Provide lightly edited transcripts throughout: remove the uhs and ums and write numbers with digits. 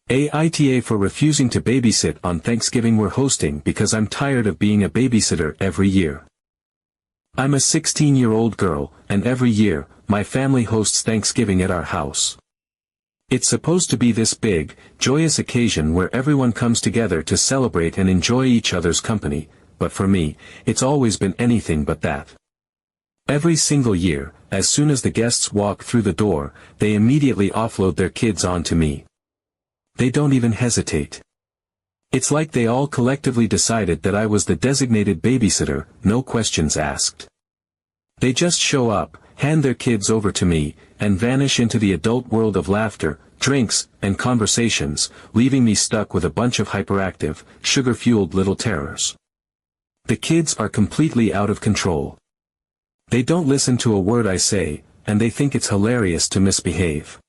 AITA for refusing to babysit on Thanksgiving. We're hosting because I'm tired of being a babysitter every year. I'm a 16-year-old girl, and every year, my family hosts Thanksgiving at our house. It's supposed to be this big, joyous occasion where everyone comes together to celebrate and enjoy each other's company, but for me, it's always been anything but that. Every single year, as soon as the guests walk through the door, they immediately offload their kids onto me. They don't even hesitate. It's like they all collectively decided that I was the designated babysitter, no questions asked. They just show up, hand their kids over to me, and vanish into the adult world of laughter, drinks, and conversations, leaving me stuck with a bunch of hyperactive, sugar-fueled little terrors. The kids are completely out of control. They don't listen to a word I say, and they think it's hilarious to misbehave.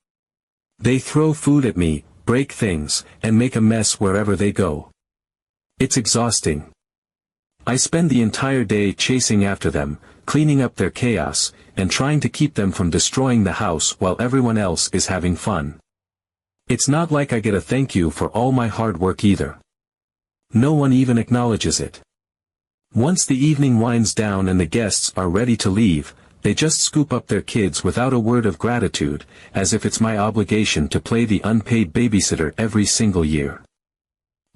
They throw food at me, break things, and make a mess wherever they go. It's exhausting. I spend the entire day chasing after them, cleaning up their chaos, and trying to keep them from destroying the house while everyone else is having fun. It's not like I get a thank you for all my hard work either. No one even acknowledges it. Once the evening winds down and the guests are ready to leave, they just scoop up their kids without a word of gratitude, as if it's my obligation to play the unpaid babysitter every single year.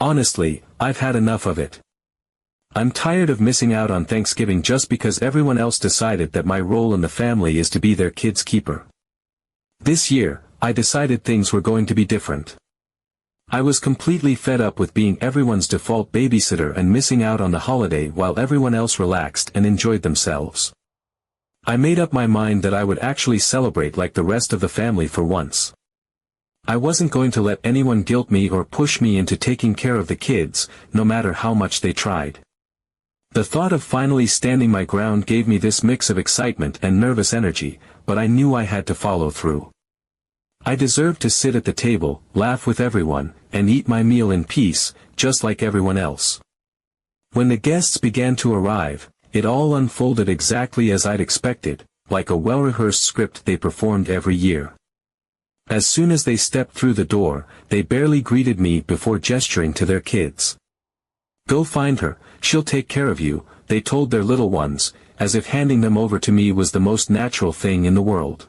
Honestly, I've had enough of it. I'm tired of missing out on Thanksgiving just because everyone else decided that my role in the family is to be their kid's keeper. This year, I decided things were going to be different. I was completely fed up with being everyone's default babysitter and missing out on the holiday while everyone else relaxed and enjoyed themselves. I made up my mind that I would actually celebrate like the rest of the family for once. I wasn't going to let anyone guilt me or push me into taking care of the kids, no matter how much they tried. The thought of finally standing my ground gave me this mix of excitement and nervous energy, but I knew I had to follow through. I deserved to sit at the table, laugh with everyone, and eat my meal in peace, just like everyone else. When the guests began to arrive, it all unfolded exactly as I'd expected, like a well-rehearsed script they performed every year. As soon as they stepped through the door, they barely greeted me before gesturing to their kids. "Go find her, she'll take care of you," they told their little ones, as if handing them over to me was the most natural thing in the world.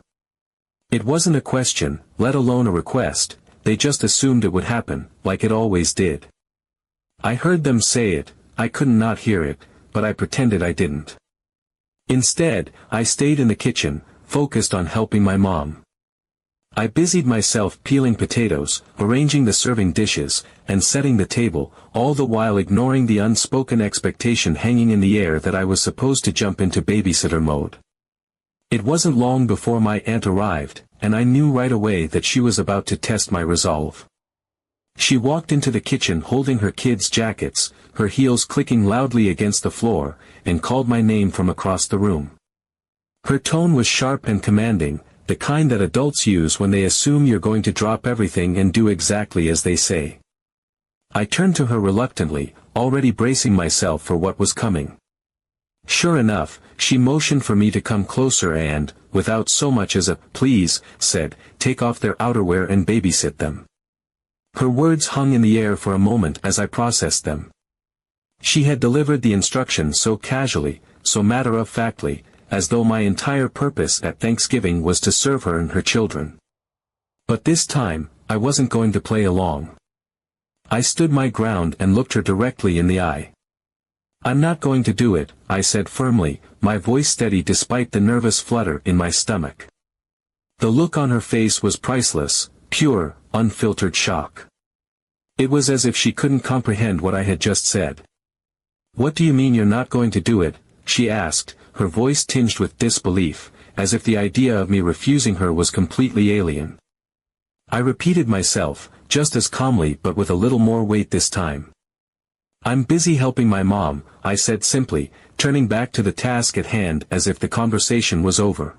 It wasn't a question, let alone a request, they just assumed it would happen, like it always did. I heard them say it, I couldn't not hear it, but I pretended I didn't. Instead, I stayed in the kitchen, focused on helping my mom. I busied myself peeling potatoes, arranging the serving dishes, and setting the table, all the while ignoring the unspoken expectation hanging in the air that I was supposed to jump into babysitter mode. It wasn't long before my aunt arrived, and I knew right away that she was about to test my resolve. She walked into the kitchen holding her kids' jackets, her heels clicking loudly against the floor, and called my name from across the room. Her tone was sharp and commanding, the kind that adults use when they assume you're going to drop everything and do exactly as they say. I turned to her reluctantly, already bracing myself for what was coming. Sure enough, she motioned for me to come closer and, without so much as a "please," said, "Take off their outerwear and babysit them." Her words hung in the air for a moment as I processed them. She had delivered the instructions so casually, so matter-of-factly, as though my entire purpose at Thanksgiving was to serve her and her children. But this time, I wasn't going to play along. I stood my ground and looked her directly in the eye. "I'm not going to do it," I said firmly, my voice steady despite the nervous flutter in my stomach. The look on her face was priceless, pure, unfiltered shock. It was as if she couldn't comprehend what I had just said. "What do you mean you're not going to do it?" she asked, her voice tinged with disbelief, as if the idea of me refusing her was completely alien. I repeated myself, just as calmly but with a little more weight this time. "I'm busy helping my mom," I said simply, turning back to the task at hand as if the conversation was over.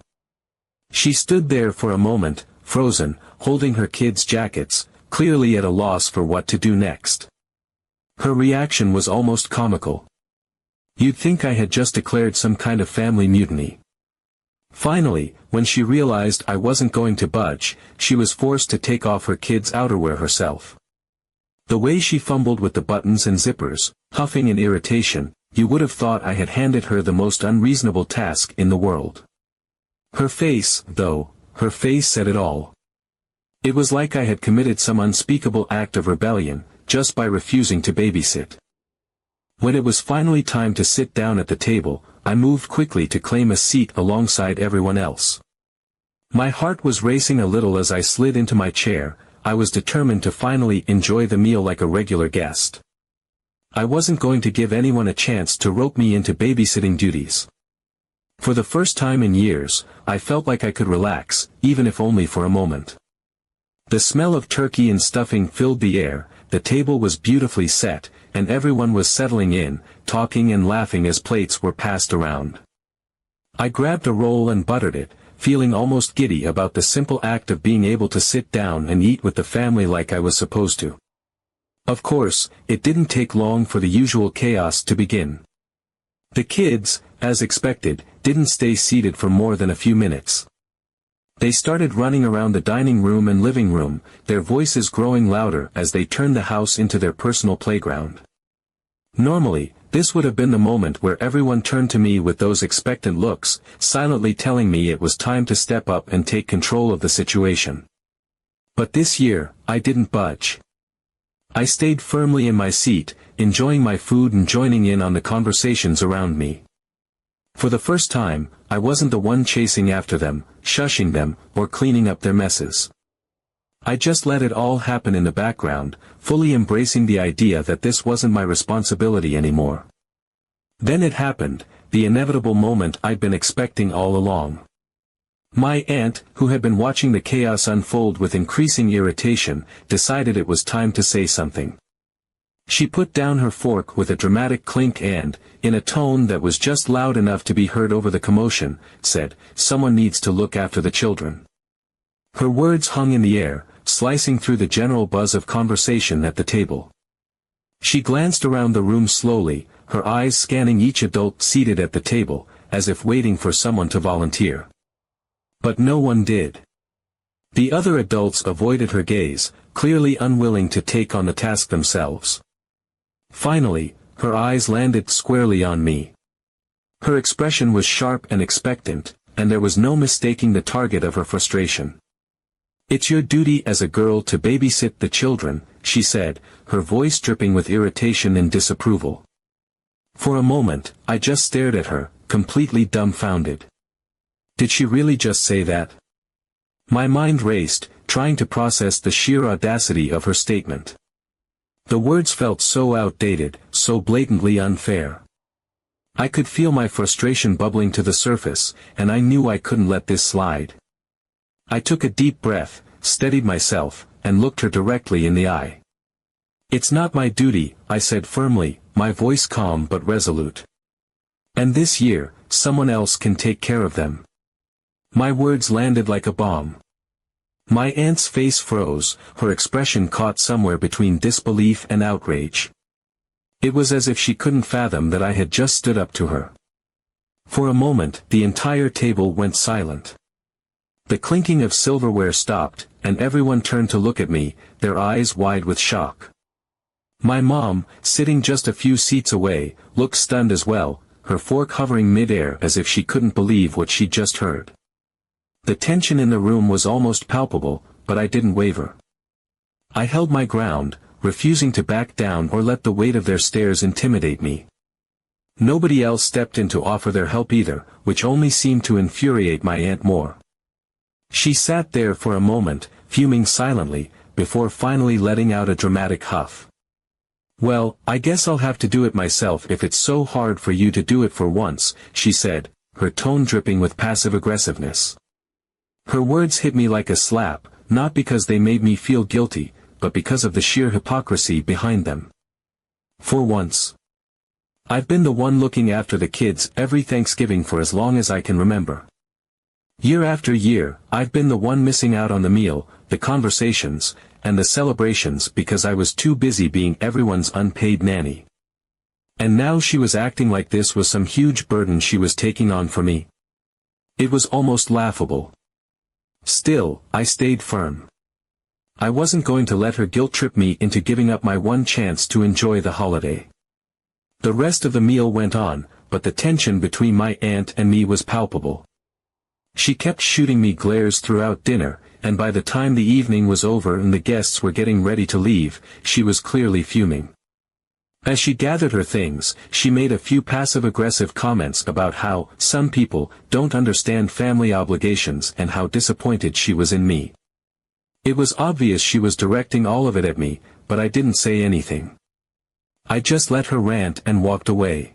She stood there for a moment, frozen, holding her kids' jackets, clearly at a loss for what to do next. Her reaction was almost comical. You'd think I had just declared some kind of family mutiny. Finally, when she realized I wasn't going to budge, she was forced to take off her kids' outerwear herself. The way she fumbled with the buttons and zippers, huffing in irritation, you would have thought I had handed her the most unreasonable task in the world. Her face, though, her face said it all. It was like I had committed some unspeakable act of rebellion, just by refusing to babysit. When it was finally time to sit down at the table, I moved quickly to claim a seat alongside everyone else. My heart was racing a little as I slid into my chair. I was determined to finally enjoy the meal like a regular guest. I wasn't going to give anyone a chance to rope me into babysitting duties. For the first time in years, I felt like I could relax, even if only for a moment. The smell of turkey and stuffing filled the air, the table was beautifully set, and everyone was settling in, talking and laughing as plates were passed around. I grabbed a roll and buttered it, feeling almost giddy about the simple act of being able to sit down and eat with the family like I was supposed to. Of course, it didn't take long for the usual chaos to begin. The kids, as expected, didn't stay seated for more than a few minutes. They started running around the dining room and living room, their voices growing louder as they turned the house into their personal playground. Normally, this would have been the moment where everyone turned to me with those expectant looks, silently telling me it was time to step up and take control of the situation. But this year, I didn't budge. I stayed firmly in my seat, enjoying my food and joining in on the conversations around me. For the first time, I wasn't the one chasing after them, shushing them, or cleaning up their messes. I just let it all happen in the background, fully embracing the idea that this wasn't my responsibility anymore. Then it happened, the inevitable moment I'd been expecting all along. My aunt, who had been watching the chaos unfold with increasing irritation, decided it was time to say something. She put down her fork with a dramatic clink and, in a tone that was just loud enough to be heard over the commotion, said, "Someone needs to look after the children." Her words hung in the air, slicing through the general buzz of conversation at the table. She glanced around the room slowly, her eyes scanning each adult seated at the table, as if waiting for someone to volunteer. But no one did. The other adults avoided her gaze, clearly unwilling to take on the task themselves. Finally, her eyes landed squarely on me. Her expression was sharp and expectant, and there was no mistaking the target of her frustration. "It's your duty as a girl to babysit the children," she said, her voice dripping with irritation and disapproval. For a moment, I just stared at her, completely dumbfounded. Did she really just say that? My mind raced, trying to process the sheer audacity of her statement. The words felt so outdated, so blatantly unfair. I could feel my frustration bubbling to the surface, and I knew I couldn't let this slide. I took a deep breath, steadied myself, and looked her directly in the eye. "It's not my duty," I said firmly, my voice calm but resolute. "And this year, someone else can take care of them." My words landed like a bomb. My aunt's face froze, her expression caught somewhere between disbelief and outrage. It was as if she couldn't fathom that I had just stood up to her. For a moment, the entire table went silent. The clinking of silverware stopped, and everyone turned to look at me, their eyes wide with shock. My mom, sitting just a few seats away, looked stunned as well, her fork hovering mid-air as if she couldn't believe what she'd just heard. The tension in the room was almost palpable, but I didn't waver. I held my ground, refusing to back down or let the weight of their stares intimidate me. Nobody else stepped in to offer their help either, which only seemed to infuriate my aunt more. She sat there for a moment, fuming silently, before finally letting out a dramatic huff. "Well, I guess I'll have to do it myself if it's so hard for you to do it for once," she said, her tone dripping with passive aggressiveness. Her words hit me like a slap, not because they made me feel guilty, but because of the sheer hypocrisy behind them. For once. I've been the one looking after the kids every Thanksgiving for as long as I can remember. Year after year, I've been the one missing out on the meal, the conversations, and the celebrations because I was too busy being everyone's unpaid nanny. And now she was acting like this was some huge burden she was taking on for me. It was almost laughable. Still, I stayed firm. I wasn't going to let her guilt-trip me into giving up my one chance to enjoy the holiday. The rest of the meal went on, but the tension between my aunt and me was palpable. She kept shooting me glares throughout dinner, and by the time the evening was over and the guests were getting ready to leave, she was clearly fuming. As she gathered her things, she made a few passive-aggressive comments about how some people don't understand family obligations and how disappointed she was in me. It was obvious she was directing all of it at me, but I didn't say anything. I just let her rant and walked away.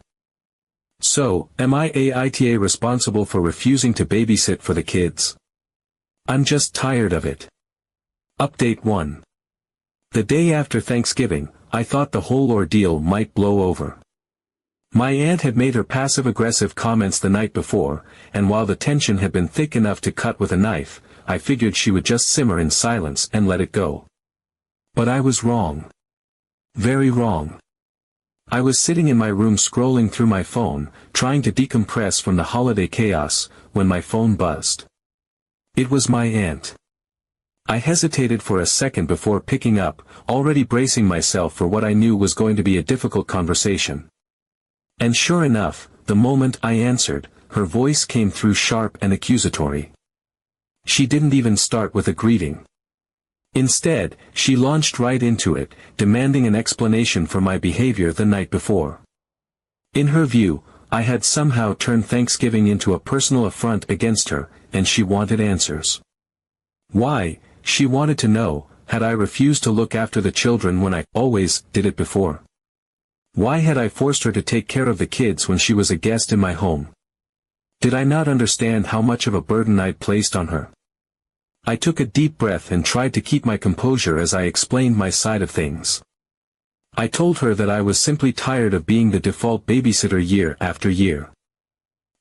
So, am I AITA responsible for refusing to babysit for the kids? I'm just tired of it. Update 1. The day after Thanksgiving, I thought the whole ordeal might blow over. My aunt had made her passive-aggressive comments the night before, and while the tension had been thick enough to cut with a knife, I figured she would just simmer in silence and let it go. But I was wrong. Very wrong. I was sitting in my room scrolling through my phone, trying to decompress from the holiday chaos, when my phone buzzed. It was my aunt. I hesitated for a second before picking up, already bracing myself for what I knew was going to be a difficult conversation. And sure enough, the moment I answered, her voice came through sharp and accusatory. She didn't even start with a greeting. Instead, she launched right into it, demanding an explanation for my behavior the night before. In her view, I had somehow turned Thanksgiving into a personal affront against her, and she wanted answers. Why, she wanted to know, had I refused to look after the children when I always did it before? Why had I forced her to take care of the kids when she was a guest in my home? Did I not understand how much of a burden I'd placed on her? I took a deep breath and tried to keep my composure as I explained my side of things. I told her that I was simply tired of being the default babysitter year after year.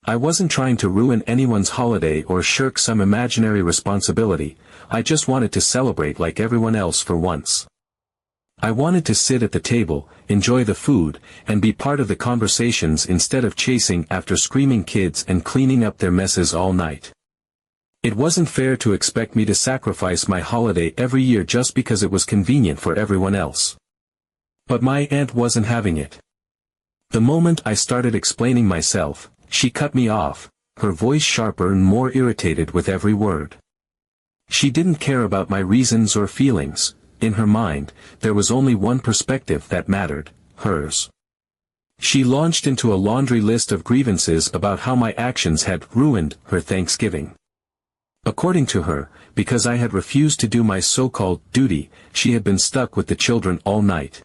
I wasn't trying to ruin anyone's holiday or shirk some imaginary responsibility, I just wanted to celebrate like everyone else for once. I wanted to sit at the table, enjoy the food, and be part of the conversations instead of chasing after screaming kids and cleaning up their messes all night. It wasn't fair to expect me to sacrifice my holiday every year just because it was convenient for everyone else. But my aunt wasn't having it. The moment I started explaining myself, she cut me off, her voice sharper and more irritated with every word. She didn't care about my reasons or feelings. In her mind, there was only one perspective that mattered, hers. She launched into a laundry list of grievances about how my actions had ruined her Thanksgiving. According to her, because I had refused to do my so-called duty, she had been stuck with the children all night.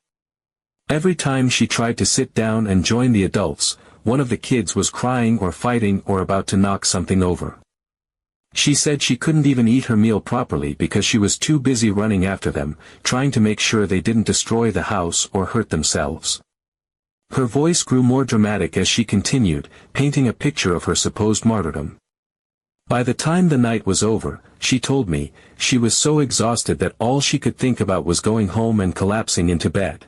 Every time she tried to sit down and join the adults, one of the kids was crying or fighting or about to knock something over. She said she couldn't even eat her meal properly because she was too busy running after them, trying to make sure they didn't destroy the house or hurt themselves. Her voice grew more dramatic as she continued, painting a picture of her supposed martyrdom. By the time the night was over, she told me, she was so exhausted that all she could think about was going home and collapsing into bed.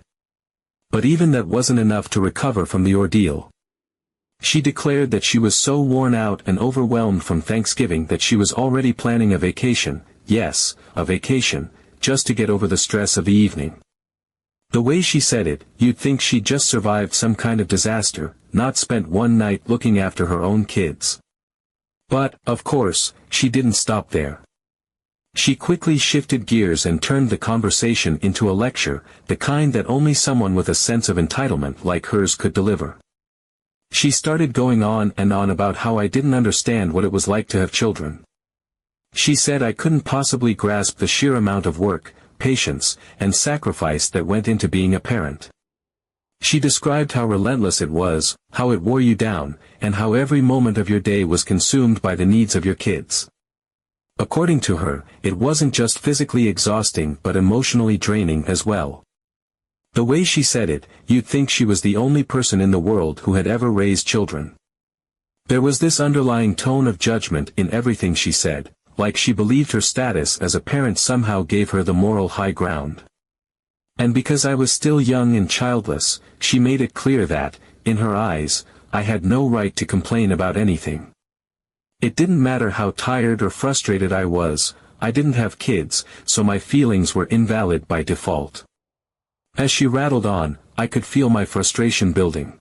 But even that wasn't enough to recover from the ordeal. She declared that she was so worn out and overwhelmed from Thanksgiving that she was already planning a vacation, yes, a vacation, just to get over the stress of the evening. The way she said it, you'd think she'd just survived some kind of disaster, not spent one night looking after her own kids. But, of course, she didn't stop there. She quickly shifted gears and turned the conversation into a lecture, the kind that only someone with a sense of entitlement like hers could deliver. She started going on and on about how I didn't understand what it was like to have children. She said I couldn't possibly grasp the sheer amount of work, patience, and sacrifice that went into being a parent. She described how relentless it was, how it wore you down, and how every moment of your day was consumed by the needs of your kids. According to her, it wasn't just physically exhausting but emotionally draining as well. The way she said it, you'd think she was the only person in the world who had ever raised children. There was this underlying tone of judgment in everything she said, like she believed her status as a parent somehow gave her the moral high ground. And because I was still young and childless, she made it clear that, in her eyes, I had no right to complain about anything. It didn't matter how tired or frustrated I was, I didn't have kids, so my feelings were invalid by default. As she rattled on, I could feel my frustration building.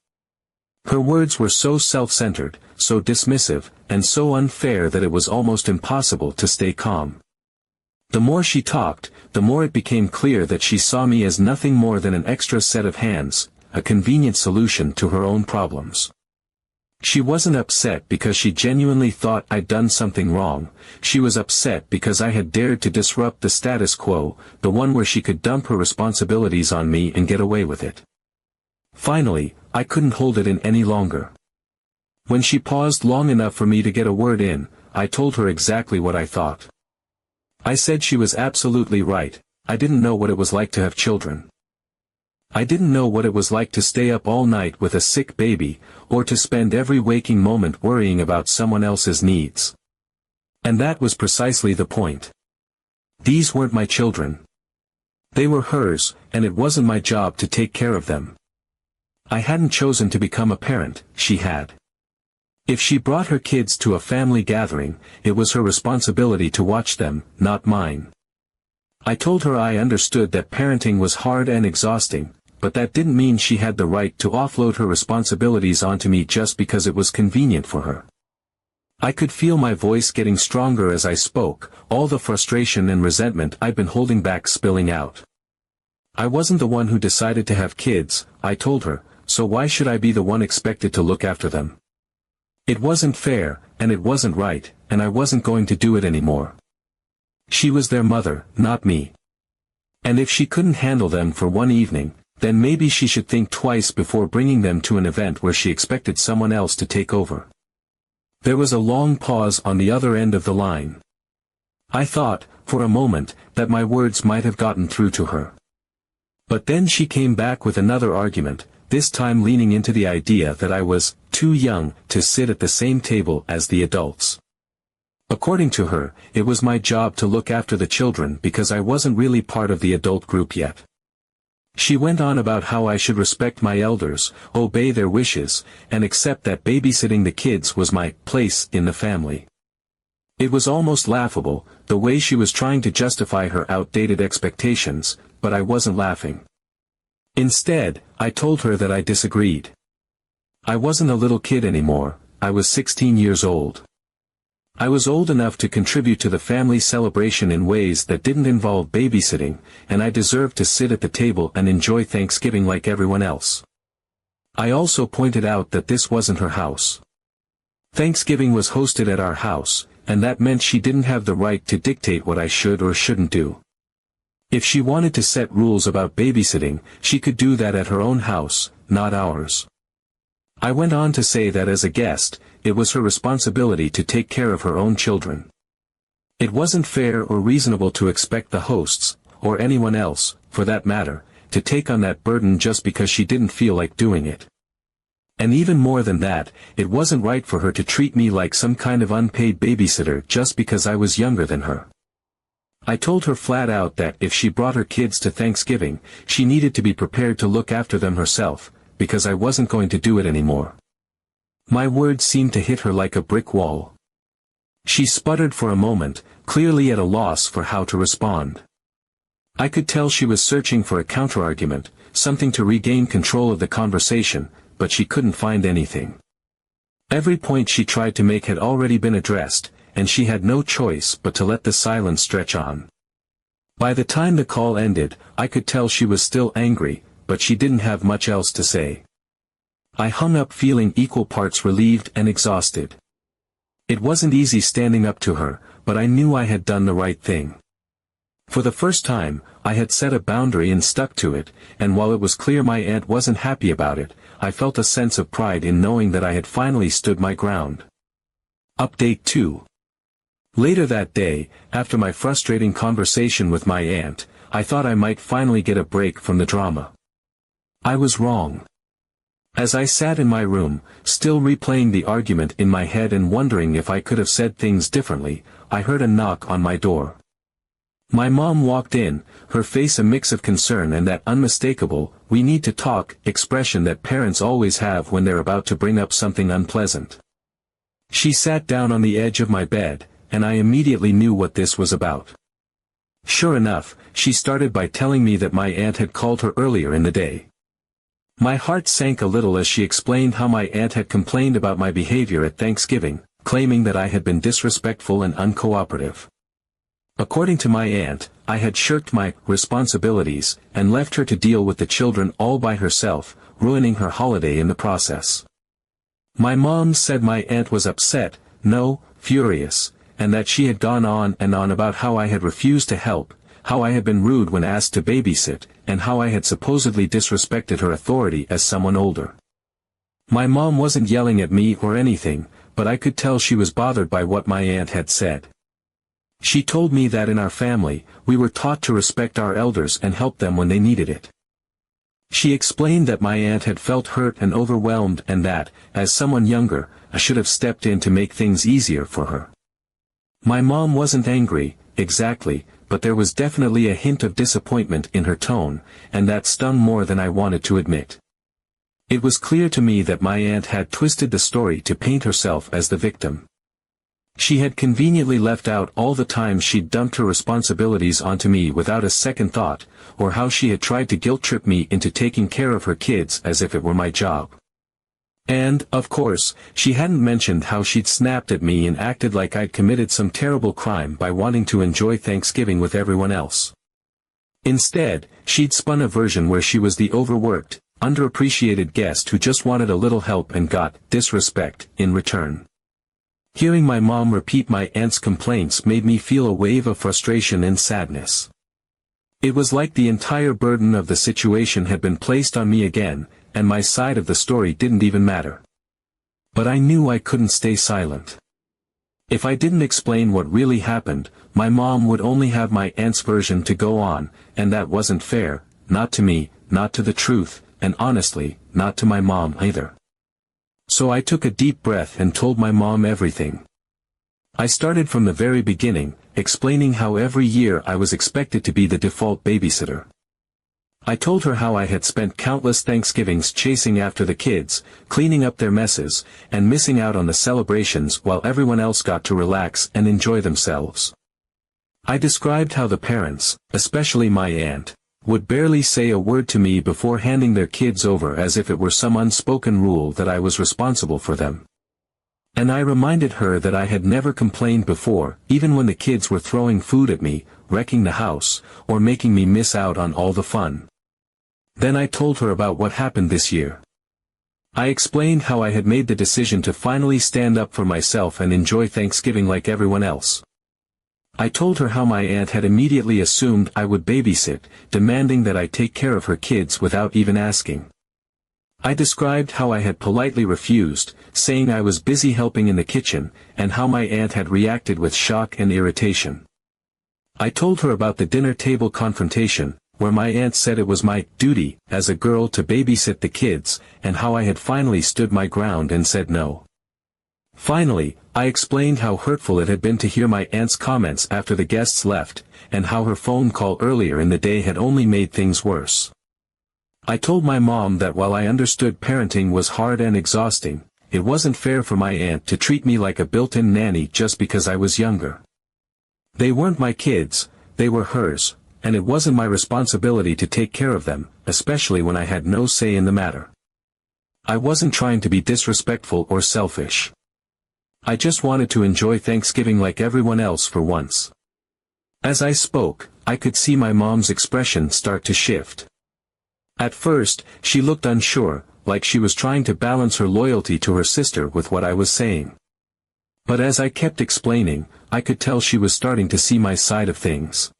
Her words were so self-centered, so dismissive, and so unfair that it was almost impossible to stay calm. The more she talked, the more it became clear that she saw me as nothing more than an extra set of hands, a convenient solution to her own problems. She wasn't upset because she genuinely thought I'd done something wrong. She was upset because I had dared to disrupt the status quo, the one where she could dump her responsibilities on me and get away with it. Finally, I couldn't hold it in any longer. When she paused long enough for me to get a word in, I told her exactly what I thought. I said she was absolutely right. I didn't know what it was like to have children. I didn't know what it was like to stay up all night with a sick baby, or to spend every waking moment worrying about someone else's needs. And that was precisely the point. These weren't my children. They were hers, and it wasn't my job to take care of them. I hadn't chosen to become a parent, she had. If she brought her kids to a family gathering, it was her responsibility to watch them, not mine. I told her I understood that parenting was hard and exhausting, but that didn't mean she had the right to offload her responsibilities onto me just because it was convenient for her. I could feel my voice getting stronger as I spoke, all the frustration and resentment I'd been holding back spilling out. I wasn't the one who decided to have kids, I told her, so why should I be the one expected to look after them? It wasn't fair, and it wasn't right, and I wasn't going to do it anymore. She was their mother, not me. And if she couldn't handle them for one evening, then maybe she should think twice before bringing them to an event where she expected someone else to take over. There was a long pause on the other end of the line. I thought, for a moment, that my words might have gotten through to her. But then she came back with another argument, this time leaning into the idea that I was too young to sit at the same table as the adults. According to her, it was my job to look after the children because I wasn't really part of the adult group yet. She went on about how I should respect my elders, obey their wishes, and accept that babysitting the kids was my place in the family. It was almost laughable, the way she was trying to justify her outdated expectations, but I wasn't laughing. Instead, I told her that I disagreed. I wasn't a little kid anymore, I was 16 years old. I was old enough to contribute to the family celebration in ways that didn't involve babysitting, and I deserved to sit at the table and enjoy Thanksgiving like everyone else. I also pointed out that this wasn't her house. Thanksgiving was hosted at our house, and that meant she didn't have the right to dictate what I should or shouldn't do. If she wanted to set rules about babysitting, she could do that at her own house, not ours. I went on to say that as a guest, it was her responsibility to take care of her own children. It wasn't fair or reasonable to expect the hosts, or anyone else, for that matter, to take on that burden just because she didn't feel like doing it. And even more than that, it wasn't right for her to treat me like some kind of unpaid babysitter just because I was younger than her. I told her flat out that if she brought her kids to Thanksgiving, she needed to be prepared to look after them herself, because I wasn't going to do it anymore. My words seemed to hit her like a brick wall. She sputtered for a moment, clearly at a loss for how to respond. I could tell she was searching for a counterargument, something to regain control of the conversation, but she couldn't find anything. Every point she tried to make had already been addressed, and she had no choice but to let the silence stretch on. By the time the call ended, I could tell she was still angry, but she didn't have much else to say. I hung up feeling equal parts relieved and exhausted. It wasn't easy standing up to her, but I knew I had done the right thing. For the first time, I had set a boundary and stuck to it, and while it was clear my aunt wasn't happy about it, I felt a sense of pride in knowing that I had finally stood my ground. Update 2. Later that day, after my frustrating conversation with my aunt, I thought I might finally get a break from the drama. I was wrong. As I sat in my room, still replaying the argument in my head and wondering if I could have said things differently, I heard a knock on my door. My mom walked in, her face a mix of concern and that unmistakable, "we need to talk," expression that parents always have when they're about to bring up something unpleasant. She sat down on the edge of my bed, and I immediately knew what this was about. Sure enough, she started by telling me that my aunt had called her earlier in the day. My heart sank a little as she explained how my aunt had complained about my behavior at Thanksgiving, claiming that I had been disrespectful and uncooperative. According to my aunt, I had shirked my responsibilities and left her to deal with the children all by herself, ruining her holiday in the process. My mom said my aunt was upset, no, furious, and that she had gone on and on about how I had refused to help, how I had been rude when asked to babysit, and how I had supposedly disrespected her authority as someone older. My mom wasn't yelling at me or anything, but I could tell she was bothered by what my aunt had said. She told me that in our family, we were taught to respect our elders and help them when they needed it. She explained that my aunt had felt hurt and overwhelmed and that, as someone younger, I should have stepped in to make things easier for her. My mom wasn't angry, exactly, but there was definitely a hint of disappointment in her tone, and that stung more than I wanted to admit. It was clear to me that my aunt had twisted the story to paint herself as the victim. She had conveniently left out all the times she'd dumped her responsibilities onto me without a second thought, or how she had tried to guilt-trip me into taking care of her kids as if it were my job. And, of course, she hadn't mentioned how she'd snapped at me and acted like I'd committed some terrible crime by wanting to enjoy Thanksgiving with everyone else. Instead, she'd spun a version where she was the overworked, underappreciated guest who just wanted a little help and got disrespect in return. Hearing my mom repeat my aunt's complaints made me feel a wave of frustration and sadness. It was like the entire burden of the situation had been placed on me again, and my side of the story didn't even matter. But I knew I couldn't stay silent. If I didn't explain what really happened, my mom would only have my aunt's version to go on, and that wasn't fair, not to me, not to the truth, and honestly, not to my mom either. So I took a deep breath and told my mom everything. I started from the very beginning, explaining how every year I was expected to be the default babysitter. I told her how I had spent countless Thanksgivings chasing after the kids, cleaning up their messes, and missing out on the celebrations while everyone else got to relax and enjoy themselves. I described how the parents, especially my aunt, would barely say a word to me before handing their kids over as if it were some unspoken rule that I was responsible for them. And I reminded her that I had never complained before, even when the kids were throwing food at me, wrecking the house, or making me miss out on all the fun. Then I told her about what happened this year. I explained how I had made the decision to finally stand up for myself and enjoy Thanksgiving like everyone else. I told her how my aunt had immediately assumed I would babysit, demanding that I take care of her kids without even asking. I described how I had politely refused, saying I was busy helping in the kitchen, and how my aunt had reacted with shock and irritation. I told her about the dinner table confrontation, where my aunt said it was my duty as a girl to babysit the kids, and how I had finally stood my ground and said no. Finally, I explained how hurtful it had been to hear my aunt's comments after the guests left, and how her phone call earlier in the day had only made things worse. I told my mom that while I understood parenting was hard and exhausting, it wasn't fair for my aunt to treat me like a built-in nanny just because I was younger. They weren't my kids, they were hers, and it wasn't my responsibility to take care of them, especially when I had no say in the matter. I wasn't trying to be disrespectful or selfish. I just wanted to enjoy Thanksgiving like everyone else for once. As I spoke, I could see my mom's expression start to shift. At first, she looked unsure, like she was trying to balance her loyalty to her sister with what I was saying. But as I kept explaining, I could tell she was starting to see my side of things.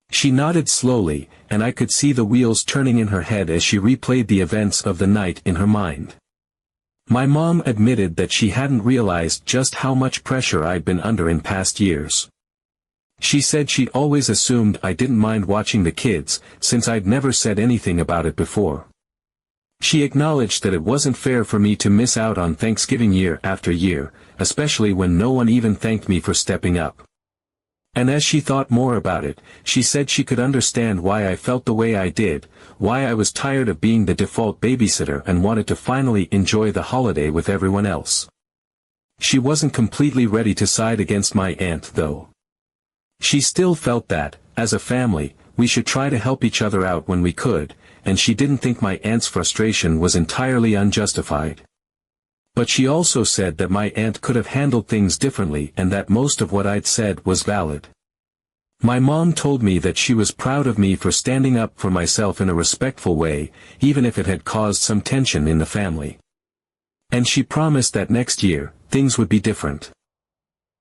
She nodded slowly, and I could see the wheels turning in her head as she replayed the events of the night in her mind. My mom admitted that she hadn't realized just how much pressure I'd been under in past years. She said she'd always assumed I didn't mind watching the kids, since I'd never said anything about it before. She acknowledged that it wasn't fair for me to miss out on Thanksgiving year after year, especially when no one even thanked me for stepping up. And as she thought more about it, she said she could understand why I felt the way I did, why I was tired of being the default babysitter and wanted to finally enjoy the holiday with everyone else. She wasn't completely ready to side against my aunt though. She still felt that, as a family, we should try to help each other out when we could, and she didn't think my aunt's frustration was entirely unjustified. But she also said that my aunt could have handled things differently and that most of what I'd said was valid. My mom told me that she was proud of me for standing up for myself in a respectful way, even if it had caused some tension in the family. And she promised that next year, things would be different.